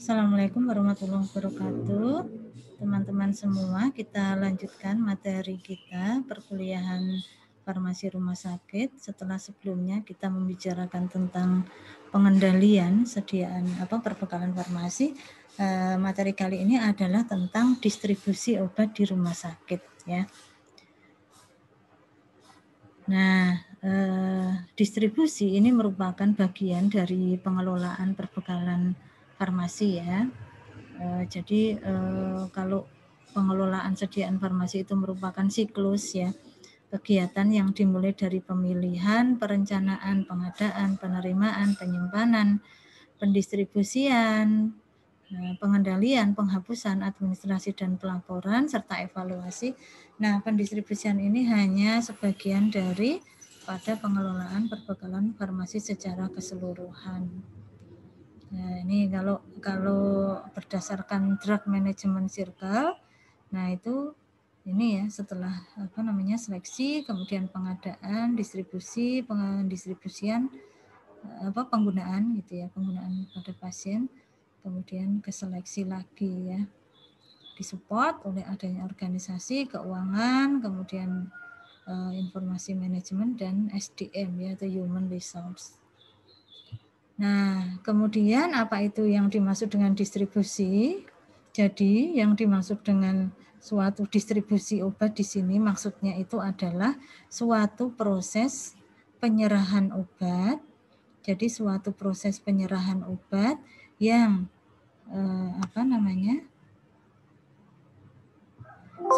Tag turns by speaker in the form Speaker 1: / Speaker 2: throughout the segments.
Speaker 1: Assalamualaikum warahmatullahi wabarakatuh. Teman-teman semua, kita lanjutkan materi kita perkuliahan farmasi rumah sakit. Setelah sebelumnya kita membicarakan tentang pengendalian sediaan perbekalan farmasi. Materi kali ini adalah tentang distribusi obat di rumah sakit, ya. Nah, distribusi ini merupakan bagian dari pengelolaan perbekalan farmasi, ya. Jadi kalau pengelolaan sediaan farmasi itu merupakan siklus, ya, kegiatan yang dimulai dari pemilihan, perencanaan, pengadaan, penerimaan, penyimpanan, pendistribusian, pengendalian, penghapusan, administrasi dan pelaporan, serta evaluasi. Nah, pendistribusian ini hanya sebagian dari pada pengelolaan perbekalan farmasi secara keseluruhan. Nah, ini kalau berdasarkan drug management circle, nah itu ini ya setelah seleksi, kemudian pengadaan, distribusi, pendistribusian, penggunaan gitu ya, penggunaan pada pasien, kemudian ke seleksi lagi ya, disupport oleh adanya organisasi keuangan, kemudian informasi manajemen dan SDM ya, atau human resource. Nah, kemudian apa itu yang dimaksud dengan distribusi? Jadi, yang dimaksud dengan suatu distribusi obat di sini maksudnya itu adalah suatu proses penyerahan obat. Jadi, suatu proses penyerahan obat yang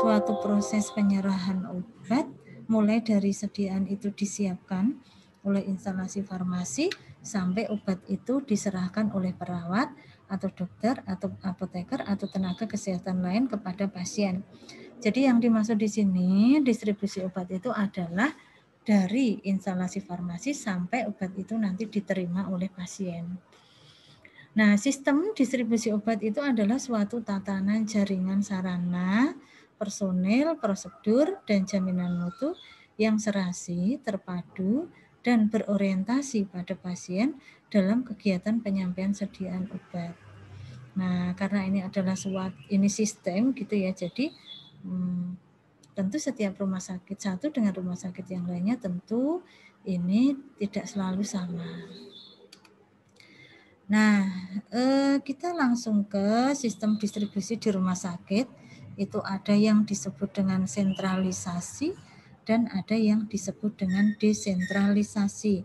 Speaker 1: suatu proses penyerahan obat mulai dari sediaan itu disiapkan oleh instalasi farmasi sampai obat itu diserahkan oleh perawat atau dokter atau apoteker atau tenaga kesehatan lain kepada pasien. Jadi yang dimaksud di sini distribusi obat itu adalah dari instalasi farmasi sampai obat itu nanti diterima oleh pasien. Nah, sistem distribusi obat itu adalah suatu tatanan jaringan sarana, personil, prosedur, dan jaminan mutu yang serasi, terpadu, dan berorientasi pada pasien dalam kegiatan penyampaian sediaan obat. Nah, karena ini adalah ini sistem gitu ya, jadi tentu setiap rumah sakit satu dengan rumah sakit yang lainnya tentu ini tidak selalu sama. Nah, kita langsung ke sistem distribusi di rumah sakit. Itu ada yang disebut dengan sentralisasi dan ada yang disebut dengan desentralisasi.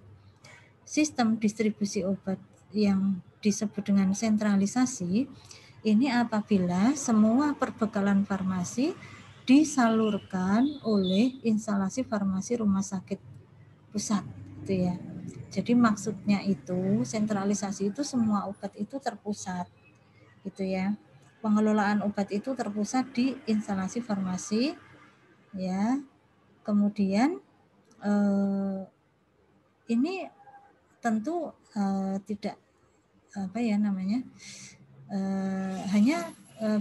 Speaker 1: Sistem distribusi obat yang disebut dengan sentralisasi ini apabila semua perbekalan farmasi disalurkan oleh instalasi farmasi rumah sakit pusat, gitu ya. Jadi maksudnya itu sentralisasi itu semua obat itu terpusat, gitu ya. Pengelolaan obat itu terpusat di instalasi farmasi, ya. Kemudian ini tentu tidak hanya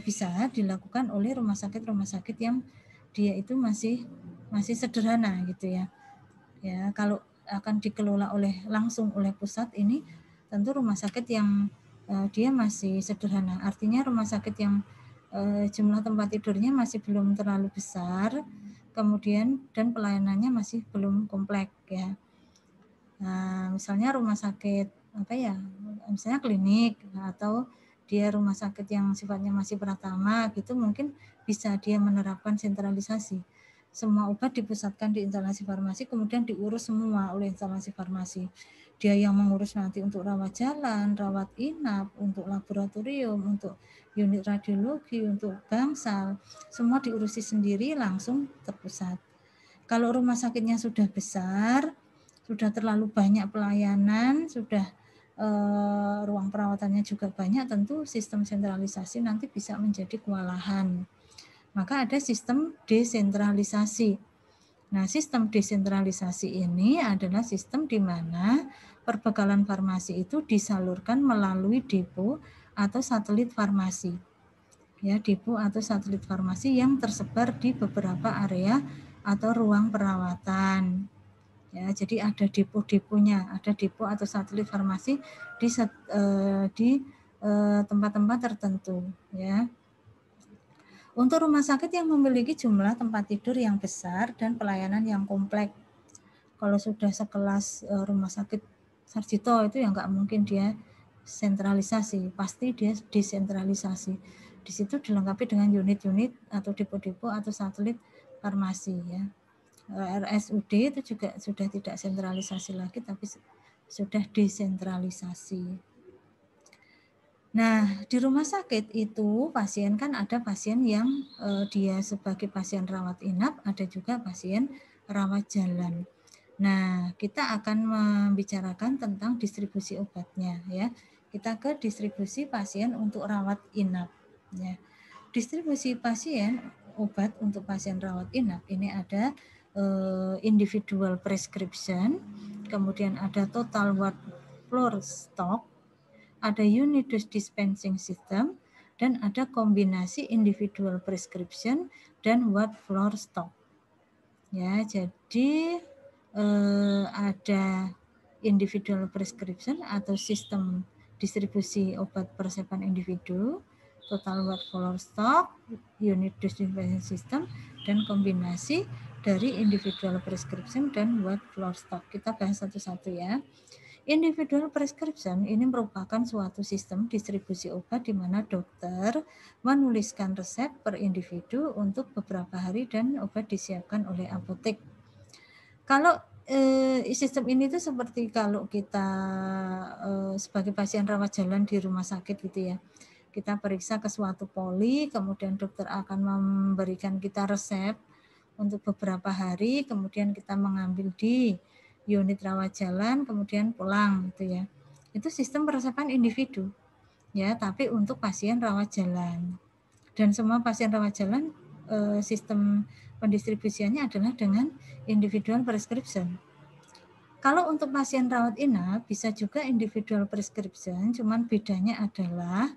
Speaker 1: bisa dilakukan oleh rumah sakit yang dia itu masih sederhana, gitu ya. Ya, kalau akan dikelola langsung oleh pusat ini tentu rumah sakit yang dia masih sederhana. Artinya rumah sakit yang jumlah tempat tidurnya masih belum terlalu besar, kemudian dan pelayanannya masih belum kompleks ya. Nah, misalnya rumah sakit misalnya klinik atau dia rumah sakit yang sifatnya masih pratama gitu, mungkin bisa dia menerapkan sentralisasi. Semua obat dipusatkan di instalasi farmasi, kemudian diurus semua oleh instalasi farmasi. Dia yang mengurus nanti untuk rawat jalan, rawat inap, untuk laboratorium, untuk unit radiologi, untuk bangsal, semua diurusi sendiri langsung terpusat. Kalau rumah sakitnya sudah besar, sudah terlalu banyak pelayanan, sudah ruang perawatannya juga banyak, tentu sistem sentralisasi nanti bisa menjadi kewalahan. Maka ada sistem desentralisasi. Nah, sistem desentralisasi ini adalah sistem di mana perbekalan farmasi itu disalurkan melalui depo atau satelit farmasi. Ya, depo atau satelit farmasi yang tersebar di beberapa area atau ruang perawatan. Ya, jadi ada depo-deponya, ada depo atau satelit farmasi di tempat-tempat tertentu ya. Untuk rumah sakit yang memiliki jumlah tempat tidur yang besar dan pelayanan yang kompleks, kalau sudah sekelas rumah sakit Sarjito itu ya nggak mungkin dia sentralisasi, pasti dia desentralisasi. Di situ dilengkapi dengan unit-unit atau depo-depo atau satelit farmasi ya. RSUD itu juga sudah tidak sentralisasi lagi, tapi sudah desentralisasi. Nah, di rumah sakit itu pasien kan ada pasien yang dia sebagai pasien rawat inap, ada juga pasien rawat jalan. Nah, kita akan membicarakan tentang distribusi obatnya ya. Kita ke distribusi pasien untuk rawat inap ya. Distribusi pasien obat untuk pasien rawat inap ini ada individual prescription, kemudian ada total ward floor stock, ada unit dose dispensing system, dan ada kombinasi individual prescription dan ward floor stock. Ya, jadi ada individual prescription atau sistem distribusi obat persepan individu, total ward floor stock, unit dose dispensing system, dan kombinasi dari individual prescription dan ward floor stock. Kita bahas satu-satu ya. Individual prescription ini merupakan suatu sistem distribusi obat di mana dokter menuliskan resep per individu untuk beberapa hari dan obat disiapkan oleh apotek. Kalau sistem ini tuh seperti kalau kita sebagai pasien rawat jalan di rumah sakit gitu ya. Kita periksa ke suatu poli, kemudian dokter akan memberikan kita resep untuk beberapa hari, kemudian kita mengambil di unit rawat jalan, kemudian pulang gitu ya. Itu sistem peresepan individu ya, tapi untuk pasien rawat jalan. Dan semua pasien rawat jalan sistem pendistribusiannya adalah dengan individual prescription. Kalau untuk pasien rawat inap bisa juga individual prescription, cuman bedanya adalah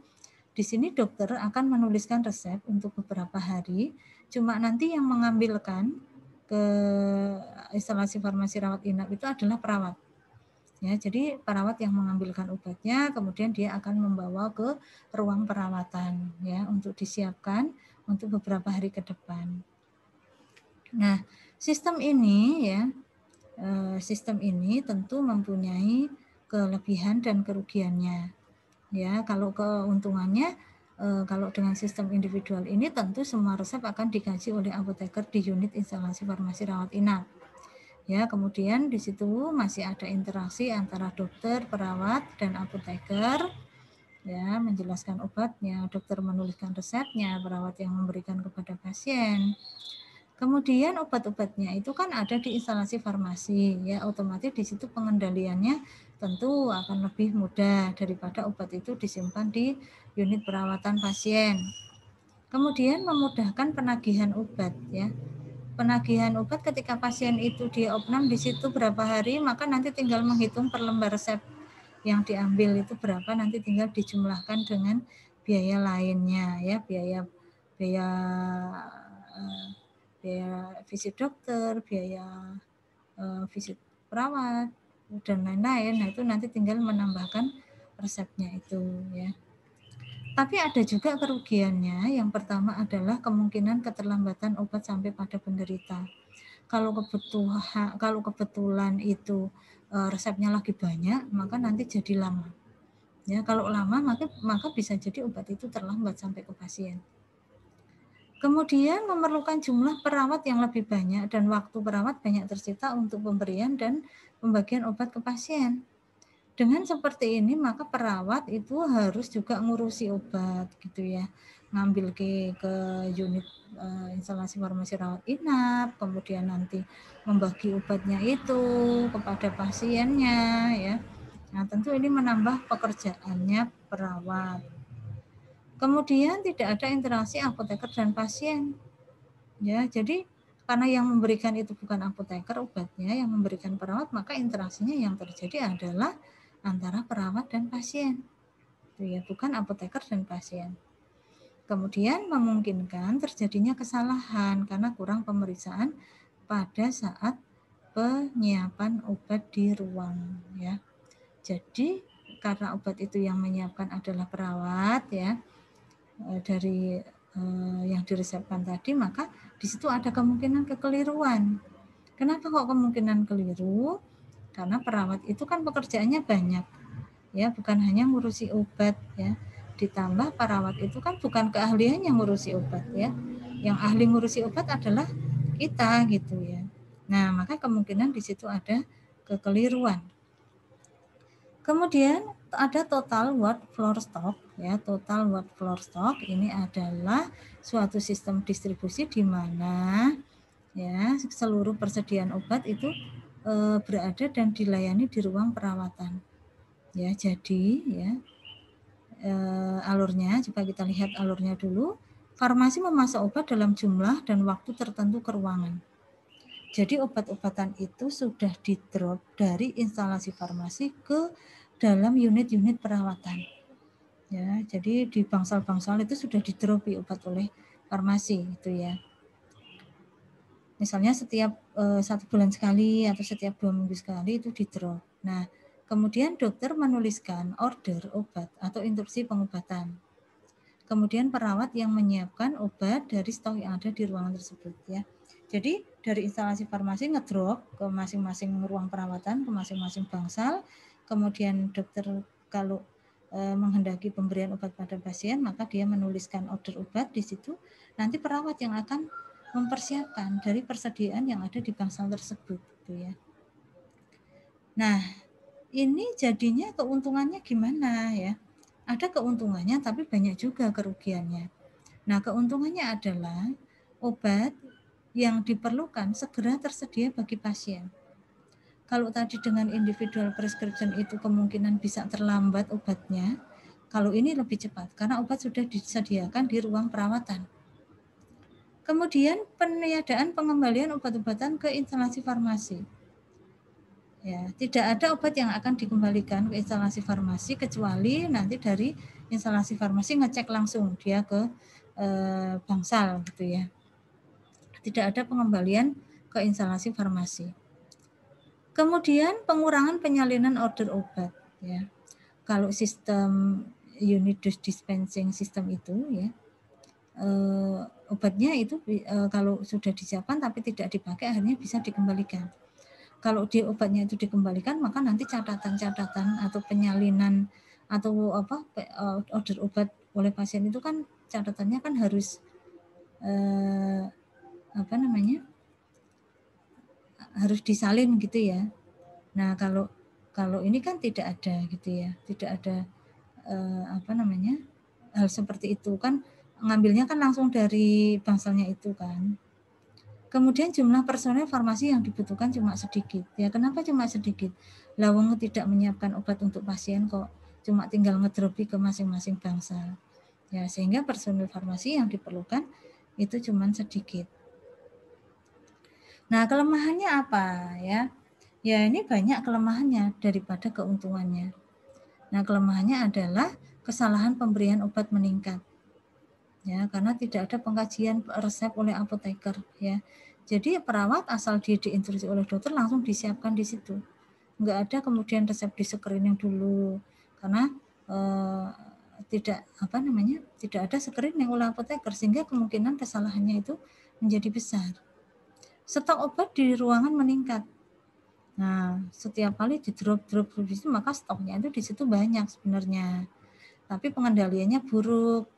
Speaker 1: di sini dokter akan menuliskan resep untuk beberapa hari, cuma nanti yang mengambilkan ke instalasi farmasi rawat inap itu adalah perawat. Ya, jadi perawat yang mengambilkan obatnya, kemudian dia akan membawa ke ruang perawatan ya untuk disiapkan untuk beberapa hari ke depan. Nah, sistem ini tentu mempunyai kelebihan dan kerugiannya. Ya, kalau keuntungannya kalau dengan sistem individual ini tentu semua resep akan dikaji oleh apoteker di unit instalasi farmasi rawat inap. Ya, kemudian di situ masih ada interaksi antara dokter, perawat, dan apoteker. Ya, menjelaskan obatnya, dokter menuliskan resepnya, perawat yang memberikan kepada pasien. Kemudian obat-obatnya itu kan ada di instalasi farmasi, ya otomatis di situ pengendaliannya tentu akan lebih mudah daripada obat itu disimpan di unit perawatan pasien. Kemudian memudahkan penagihan obat ya. Penagihan obat ketika pasien itu diopnam di situ berapa hari, maka nanti tinggal menghitung per lembar resep yang diambil itu berapa, nanti tinggal dijumlahkan dengan biaya lainnya ya, biaya visit dokter, biaya visit perawat dan lain-lain. Nah, itu nanti tinggal menambahkan resepnya itu ya. Tapi ada juga kerugiannya. Yang pertama adalah kemungkinan keterlambatan obat sampai pada penderita. Kalau kebetulan itu resepnya lagi banyak, maka nanti jadi lama. Ya, kalau lama maka bisa jadi obat itu terlambat sampai ke pasien. Kemudian memerlukan jumlah perawat yang lebih banyak dan waktu perawat banyak tersita untuk pemberian dan pembagian obat ke pasien. Dengan seperti ini maka perawat itu harus juga ngurusi obat gitu ya, ngambil ke unit instalasi farmasi rawat inap, kemudian nanti membagi obatnya itu kepada pasiennya ya. Nah, tentu ini menambah pekerjaannya perawat. Kemudian tidak ada interaksi apoteker dan pasien. Ya, jadi karena yang memberikan itu bukan apoteker obatnya, yang memberikan perawat, maka interaksinya yang terjadi adalah antara perawat dan pasien. Itu ya, bukan apoteker dan pasien. Kemudian memungkinkan terjadinya kesalahan karena kurang pemeriksaan pada saat penyiapan obat di ruang ya. Jadi karena obat itu yang menyiapkan adalah perawat ya, dari yang diresepkan tadi, maka di situ ada kemungkinan kekeliruan. Kenapa kok kemungkinan keliru? Karena perawat itu kan pekerjaannya banyak, ya, bukan hanya ngurusi obat ya. Ditambah perawat itu kan bukan keahliannya ngurusi obat ya. Yang ahli ngurusi obat adalah kita gitu ya. Nah, maka kemungkinan di situ ada kekeliruan. Kemudian ada total word floor stock ya. Total word floor stock ini adalah suatu sistem distribusi di mana ya seluruh persediaan obat itu berada dan dilayani di ruang perawatan. Ya, jadi ya alurnya, coba kita lihat alurnya dulu. Farmasi memasok obat dalam jumlah dan waktu tertentu ke ruangan. Jadi obat-obatan itu sudah di-drop dari instalasi farmasi ke dalam unit-unit perawatan. Ya, jadi di bangsal-bangsal itu sudah di-drop obat oleh farmasi itu ya. Misalnya setiap 1 bulan sekali atau setiap 2 minggu sekali itu di-drop. Nah, kemudian dokter menuliskan order obat atau instruksi pengobatan. Kemudian perawat yang menyiapkan obat dari stok yang ada di ruangan tersebut ya. Jadi dari instalasi farmasi ngedrop ke masing-masing ruang perawatan, ke masing-masing bangsal. Kemudian dokter kalau menghendaki pemberian obat pada pasien, maka dia menuliskan order obat di situ. Nanti perawat yang akan mempersiapkan dari persediaan yang ada di bangsal tersebut gitu ya. Nah, ini jadinya keuntungannya gimana ya? Ada keuntungannya tapi banyak juga kerugiannya. Nah, keuntungannya adalah obat yang diperlukan segera tersedia bagi pasien. Kalau tadi dengan individual prescription itu kemungkinan bisa terlambat obatnya, kalau ini lebih cepat karena obat sudah disediakan di ruang perawatan. Kemudian peniadaan pengembalian obat-obatan ke instalasi farmasi. Ya, tidak ada obat yang akan dikembalikan ke instalasi farmasi kecuali nanti dari instalasi farmasi ngecek langsung dia ke bangsal gitu ya. Tidak ada pengembalian ke instalasi farmasi. Kemudian pengurangan penyalinan order obat ya. Kalau sistem unit dose dispensing system itu ya, obatnya itu kalau sudah disiapkan tapi tidak dipakai akhirnya bisa dikembalikan. Kalau di obatnya itu dikembalikan, maka nanti catatan-catatan atau penyalinan atau order obat oleh pasien itu kan catatannya kan harus harus disalin gitu ya. Nah, kalau ini kan tidak ada gitu ya, tidak ada hal seperti itu kan, ngambilnya kan langsung dari bangsalnya itu kan. Kemudian jumlah personel farmasi yang dibutuhkan cuma sedikit. Ya, kenapa cuma sedikit? Lawang tidak menyiapkan obat untuk pasien kok, cuma tinggal ngedropi ke masing-masing bangsal. Ya, sehingga personel farmasi yang diperlukan itu cuma sedikit. Nah, kelemahannya apa ya? Ya, ini banyak kelemahannya daripada keuntungannya. Nah, kelemahannya adalah kesalahan pemberian obat meningkat. Ya, karena tidak ada pengkajian resep oleh apoteker ya. Jadi perawat asal dia diinstruksi oleh dokter langsung disiapkan di situ. Enggak ada kemudian resep di screening dulu karena tidak ada screening oleh apoteker sehingga kemungkinan kesalahannya itu menjadi besar. Stok obat di ruangan meningkat. Nah, setiap kali di drop di situ maka stoknya itu di situ banyak sebenarnya. Tapi pengendaliannya buruk.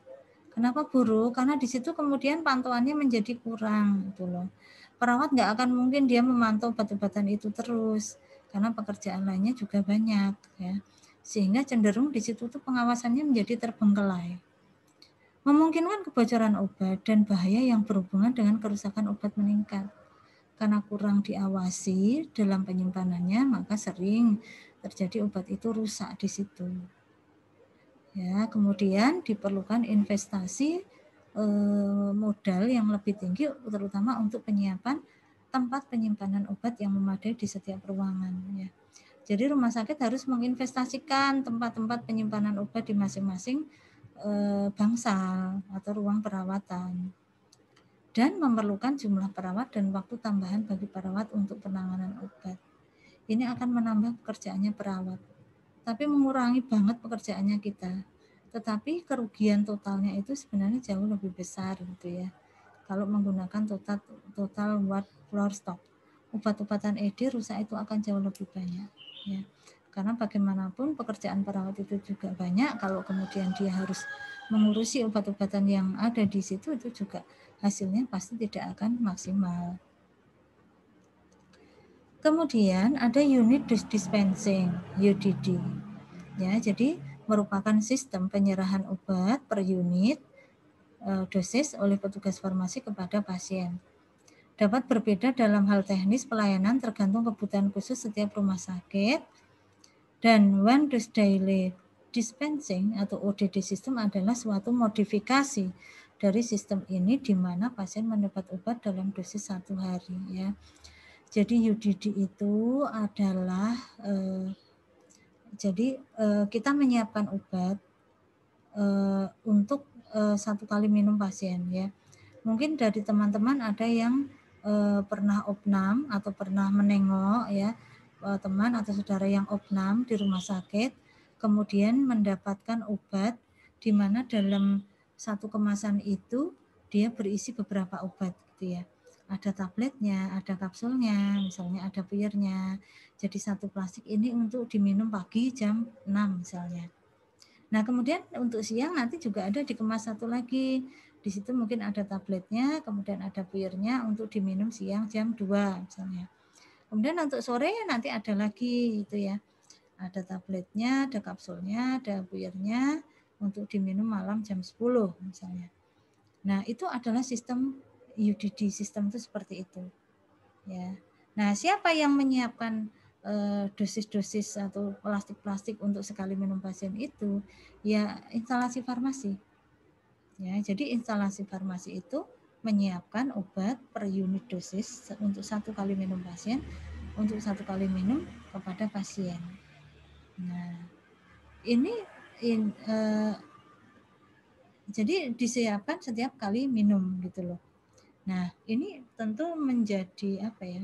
Speaker 1: Kenapa buruk? Karena di situ kemudian pantauannya menjadi kurang gitu loh. Perawat nggak akan mungkin dia memantau obat-obatan itu terus karena pekerjaan lainnya juga banyak ya. Sehingga cenderung di situ tuh pengawasannya menjadi terbengkelai. Memungkinkan kebocoran obat dan bahaya yang berhubungan dengan kerusakan obat meningkat. Karena kurang diawasi dalam penyimpanannya, maka sering terjadi obat itu rusak di situ. Ya, kemudian diperlukan investasi modal yang lebih tinggi terutama untuk penyiapan tempat penyimpanan obat yang memadai di setiap ruangan ya. Jadi rumah sakit harus menginvestasikan tempat-tempat penyimpanan obat di masing-masing bangsal atau ruang perawatan dan memerlukan jumlah perawat dan waktu tambahan bagi perawat untuk penanganan obat. Ini akan menambah pekerjaannya perawat. tapi mengurangi banget pekerjaannya kita. Tetapi kerugian totalnya itu sebenarnya jauh lebih besar gitu ya. Kalau menggunakan total word floor stock, obat-obatan ED rusak itu akan jauh lebih banyak ya. Karena bagaimanapun pekerjaan perawat itu juga banyak, kalau kemudian dia harus mengurusi obat-obatan yang ada di situ, itu juga hasilnya pasti tidak akan maksimal. Kemudian ada unit dispensing, UDD. Ya, jadi merupakan sistem penyerahan obat per unit dosis oleh petugas farmasi kepada pasien. Dapat berbeda dalam hal teknis pelayanan tergantung kebutuhan khusus setiap rumah sakit. Dan one dose daily dispensing atau ODD system adalah suatu modifikasi dari sistem ini di mana pasien mendapat obat dalam dosis 1 hari ya. Jadi UDD itu adalah kita menyiapkan obat untuk 1 kali minum pasien ya. Mungkin dari teman-teman ada yang pernah opnam atau pernah menengok ya teman atau saudara yang opnam di rumah sakit, kemudian mendapatkan obat di mana dalam 1 kemasan itu dia berisi beberapa obat gitu ya. Ada tabletnya, ada kapsulnya, misalnya ada puyernya. Jadi 1 plastik ini untuk diminum pagi jam 6 misalnya. Nah, kemudian untuk siang nanti juga ada dikemas 1 lagi. Di situ mungkin ada tabletnya, kemudian ada puyernya untuk diminum siang jam 2 misalnya. Kemudian untuk sore nanti ada lagi gitu ya. Ada tabletnya, ada kapsulnya, ada puyernya untuk diminum malam jam 10 misalnya. Nah, itu adalah sistem UDD, sistem itu seperti itu. Ya. Nah, siapa yang menyiapkan dosis-dosis atau plastik-plastik untuk sekali minum pasien itu? Ya, instalasi farmasi. Ya, jadi instalasi farmasi itu menyiapkan obat per unit dosis untuk 1 kali minum pasien, untuk 1 kali minum kepada pasien. Nah, ini jadi disiapkan setiap kali minum gitu loh. Nah, ini tentu menjadi apa ya?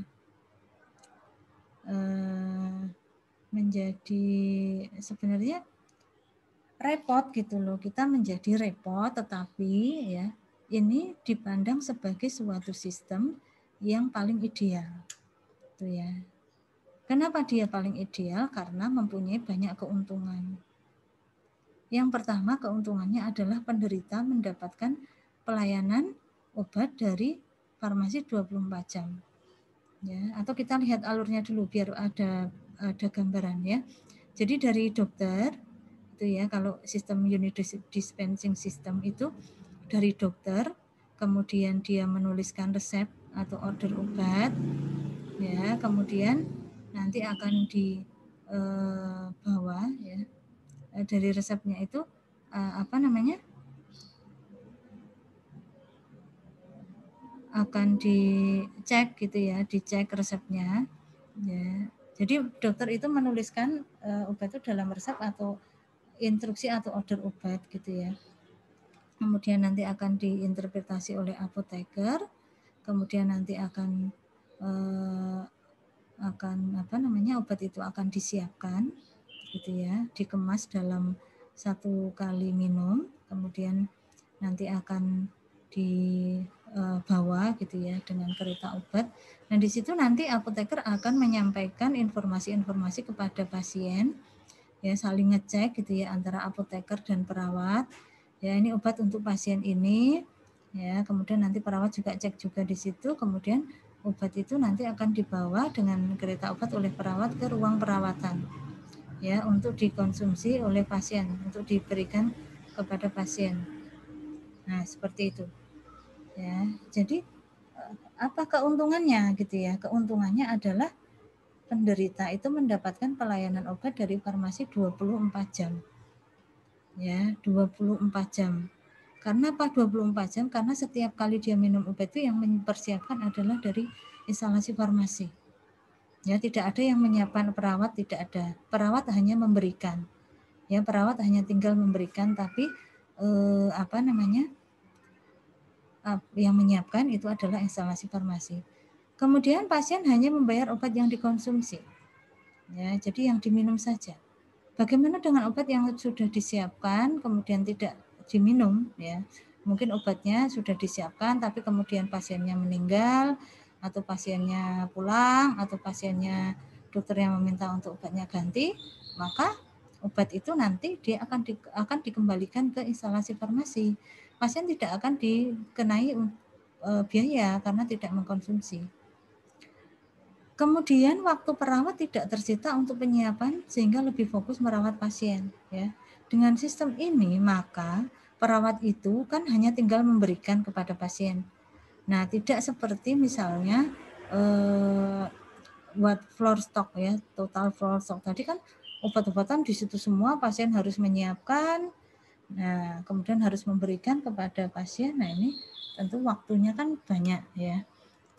Speaker 1: Menjadi sebenarnya repot gitu loh. Kita menjadi repot, tetapi ya ini dipandang sebagai suatu sistem yang paling ideal. Tuh ya. Kenapa dia paling ideal? Karena mempunyai banyak keuntungan. Yang pertama keuntungannya adalah penderita mendapatkan pelayanan obat dari farmasi 24 jam. Ya, atau kita lihat alurnya dulu biar ada gambaran ya. Jadi dari dokter itu ya, kalau sistem unit dispensing system itu dari dokter, kemudian dia menuliskan resep atau order obat ya, kemudian nanti akan dibawa ya dari resepnya itu akan dicek gitu ya, dicek resepnya ya. Jadi dokter itu menuliskan obat itu dalam resep atau instruksi atau order obat gitu ya. Kemudian nanti akan diinterpretasi oleh apoteker, kemudian nanti akan obat itu akan disiapkan gitu ya, dikemas dalam 1 kali minum, kemudian nanti akan dibawa gitu ya dengan kereta obat. Nah, di situ nanti apoteker akan menyampaikan informasi-informasi kepada pasien ya, saling ngecek gitu ya antara apoteker dan perawat. Ya, ini obat untuk pasien ini ya, kemudian nanti perawat juga cek juga di situ, kemudian obat itu nanti akan dibawa dengan kereta obat oleh perawat ke ruang perawatan ya untuk dikonsumsi oleh pasien, untuk diberikan kepada pasien. Nah, seperti itu. Ya. Jadi apa keuntungannya gitu ya? Keuntungannya adalah penderita itu mendapatkan pelayanan obat dari farmasi 24 jam. Ya, 24 jam. Karena apa 24 jam? Karena setiap kali dia minum obat itu yang mempersiapkan adalah dari instalasi farmasi. Ya, tidak ada yang menyiapkan perawat, tidak ada. Perawat hanya memberikan. Ya, perawat hanya tinggal memberikan, tapi yang menyiapkan itu adalah instalasi farmasi. Kemudian pasien hanya membayar obat yang dikonsumsi. Ya, jadi yang diminum saja. Bagaimana dengan obat yang sudah disiapkan kemudian tidak diminum ya? Mungkin obatnya sudah disiapkan tapi kemudian pasiennya meninggal atau pasiennya pulang atau pasiennya dokternya meminta untuk obatnya ganti, maka obat itu nanti dia akan dikembalikan ke instalasi farmasi. Pasien tidak akan dikenai biaya karena tidak mengkonsumsi. Kemudian waktu perawat tidak tersita untuk penyiapan sehingga lebih fokus merawat pasien ya. Dengan sistem ini maka perawat itu kan hanya tinggal memberikan kepada pasien. Nah, tidak seperti misalnya buat floor stock ya, total floor stock. Tadi kan obat-obatan di situ semua pasien harus menyiapkan. Nah, kemudian harus memberikan kepada pasien. Nah, ini tentu waktunya kan banyak ya.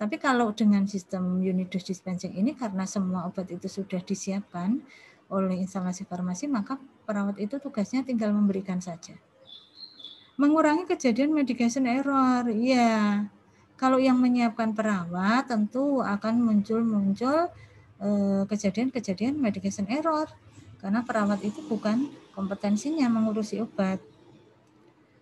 Speaker 1: Tapi kalau dengan sistem unit dose dispensing ini karena semua obat itu sudah disiapkan oleh instalasi farmasi, maka perawat itu tugasnya tinggal memberikan saja. Mengurangi kejadian medication error. Iya. Kalau yang menyiapkan perawat tentu akan muncul kejadian-kejadian medication error karena perawat itu bukan kompetensinya mengurusi obat.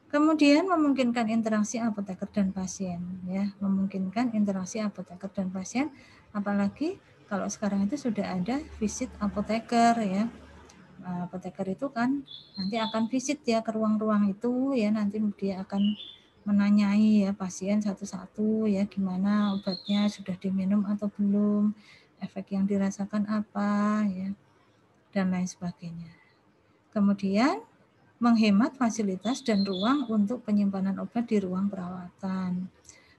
Speaker 1: Kemudian memungkinkan interaksi apoteker dan pasien ya, memungkinkan interaksi apoteker dan pasien, apalagi kalau sekarang itu sudah ada visit apoteker ya. Nah, apoteker itu kan nanti akan visit ya ke ruang-ruang itu ya, nanti dia akan menanyai ya pasien satu-satu ya gimana obatnya sudah diminum atau belum, efek yang dirasakan apa ya dan lain sebagainya. Kemudian menghemat fasilitas dan ruang untuk penyimpanan obat di ruang perawatan.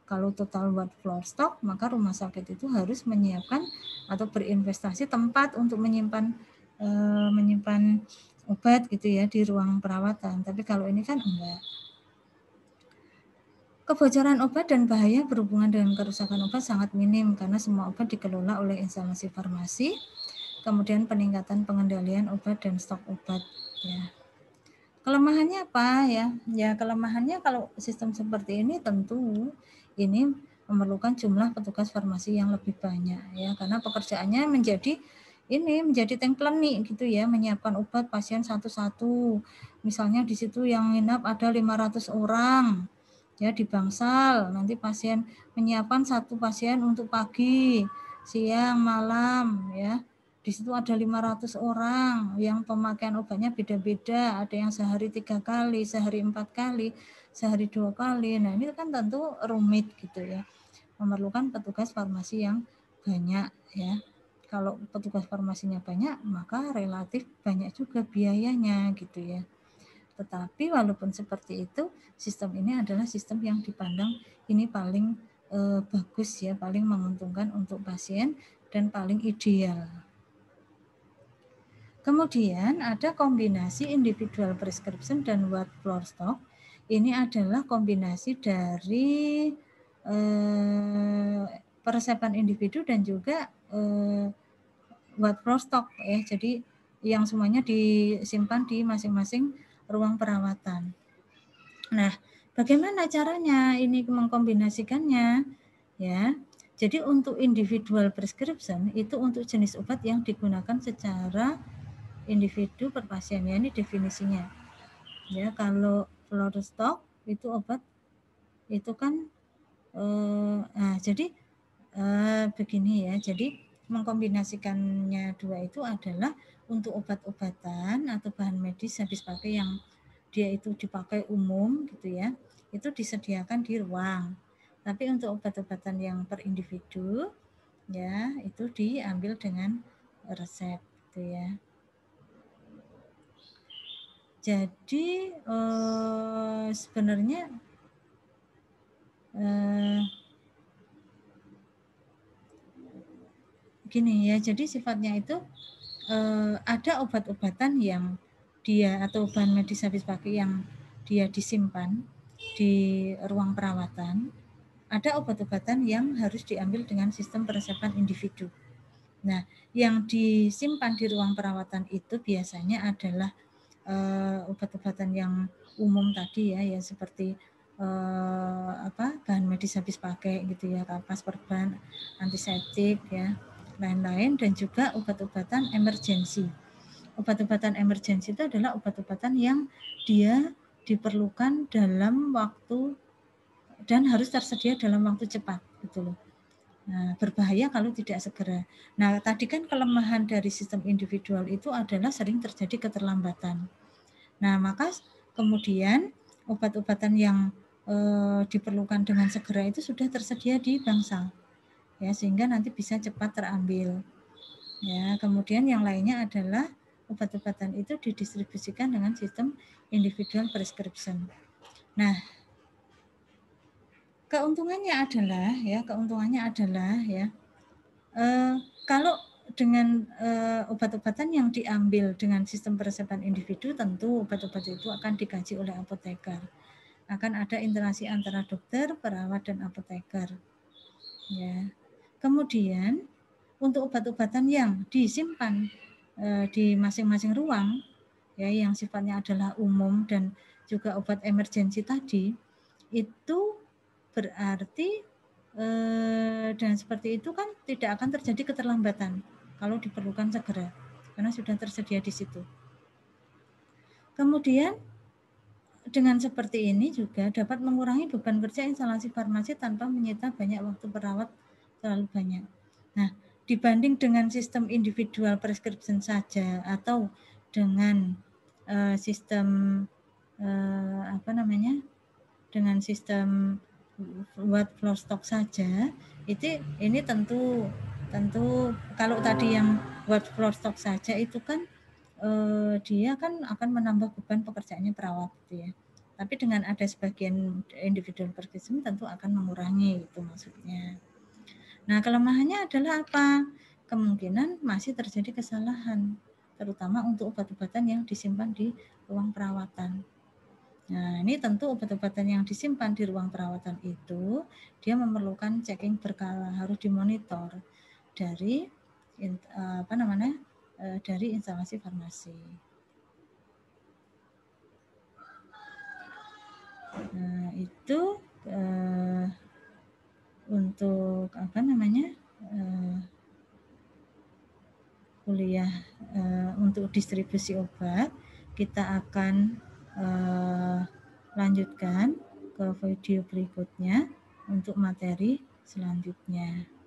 Speaker 1: Kalau total buat floor stock, maka rumah sakit itu harus menyiapkan atau berinvestasi tempat untuk menyimpan obat gitu ya di ruang perawatan. Tapi kalau ini kan enggak. Kebocoran obat dan bahaya berhubungan dengan kerusakan obat sangat minim karena semua obat dikelola oleh instalasi farmasi. Kemudian peningkatan pengendalian obat dan stok obat ya. Kelemahannya apa ya? Ya kelemahannya kalau sistem seperti ini tentu ini memerlukan jumlah petugas farmasi yang lebih banyak ya karena pekerjaannya menjadi tengkleni gitu ya, menyiapkan obat pasien satu-satu. Misalnya di situ yang nginap ada 500 orang ya di bangsal, nanti pasien menyiapkan satu pasien untuk pagi, siang, malam ya. Di situ ada 500 orang yang pemakaian obatnya beda-beda, ada yang sehari 3 kali, sehari 4 kali, sehari 2 kali. Nah ini kan tentu rumit gitu ya, memerlukan petugas farmasi yang banyak ya. Kalau petugas farmasinya banyak maka relatif banyak juga biayanya gitu ya. Tetapi walaupun seperti itu, sistem ini adalah sistem yang dipandang ini paling bagus ya, paling menguntungkan untuk pasien dan paling ideal. Kemudian ada kombinasi individual prescription dan ward floor stock. Ini adalah kombinasi dari peresepan individu dan juga ward floor stock ya. Jadi yang semuanya disimpan di masing-masing ruang perawatan. Nah, bagaimana caranya ini mengkombinasikannya? Ya. Jadi untuk individual prescription itu untuk jenis obat yang digunakan secara individu per pasien ya, ini definisinya ya. Kalau floor stock itu obat itu kan jadi begini ya, jadi mengkombinasikannya dua itu adalah untuk obat-obatan atau bahan medis habis pakai yang dia itu dipakai umum gitu ya, itu disediakan di ruang. Tapi untuk obat-obatan yang per individu ya itu diambil dengan resep gitu ya. Jadi sebenarnya gini ya, jadi sifatnya itu ada obat-obatan yang dia atau bahan medis habis pakai yang dia disimpan di ruang perawatan, ada obat-obatan yang harus diambil dengan sistem peresepan individu. Nah, yang disimpan di ruang perawatan itu biasanya adalah obat-obatan yang umum tadi ya, ya seperti bahan medis habis pakai gitu ya, kapas, perban, antiseptik ya, lain-lain, dan juga obat-obatan emergensi. obat-obatan emergensi itu adalah obat-obatan yang dia diperlukan dalam waktu dan harus tersedia dalam waktu cepat, gitu loh. Nah, berbahaya kalau tidak segera. Nah, tadi kan kelemahan dari sistem individual itu adalah sering terjadi keterlambatan. Nah, maka kemudian obat-obatan yang diperlukan dengan segera itu sudah tersedia di bangsal, ya, sehingga nanti bisa cepat terambil. Ya, kemudian yang lainnya adalah obat-obatan itu didistribusikan dengan sistem individual prescription. Nah, keuntungannya adalah kalau dengan obat-obatan yang diambil dengan sistem peresepan individu, tentu obat-obat itu akan dikaji oleh apoteker. Akan ada interaksi antara dokter, perawat, dan apoteker. Ya. Kemudian untuk obat-obatan yang disimpan di masing-masing ruang, ya, yang sifatnya adalah umum dan juga obat emergensi tadi, itu berarti dan seperti itu kan tidak akan terjadi keterlambatan kalau diperlukan segera karena sudah tersedia di situ. Kemudian dengan seperti ini juga dapat mengurangi beban kerja instalasi farmasi tanpa menyita banyak waktu perawat terlalu banyak. Nah, dibanding dengan sistem individual prescription saja atau dengan sistem dengan sistem buat floor stock saja, ini tentu kalau tadi yang buat floor stock saja itu kan dia kan akan menambah beban pekerjaannya perawat, gitu ya. Tapi dengan ada sebagian individual prescription tentu akan mengurangi, itu maksudnya. Nah, kelemahannya adalah apa? Kemungkinan masih terjadi kesalahan, terutama untuk obat-obatan yang disimpan di ruang perawatan. Nah, ini tentu obat-obatan yang disimpan di ruang perawatan itu dia memerlukan checking berkala, harus dimonitor dari dari instalasi farmasi. Nah, itu untuk kuliah untuk distribusi obat. Kita akan lanjutkan ke video berikutnya untuk materi selanjutnya.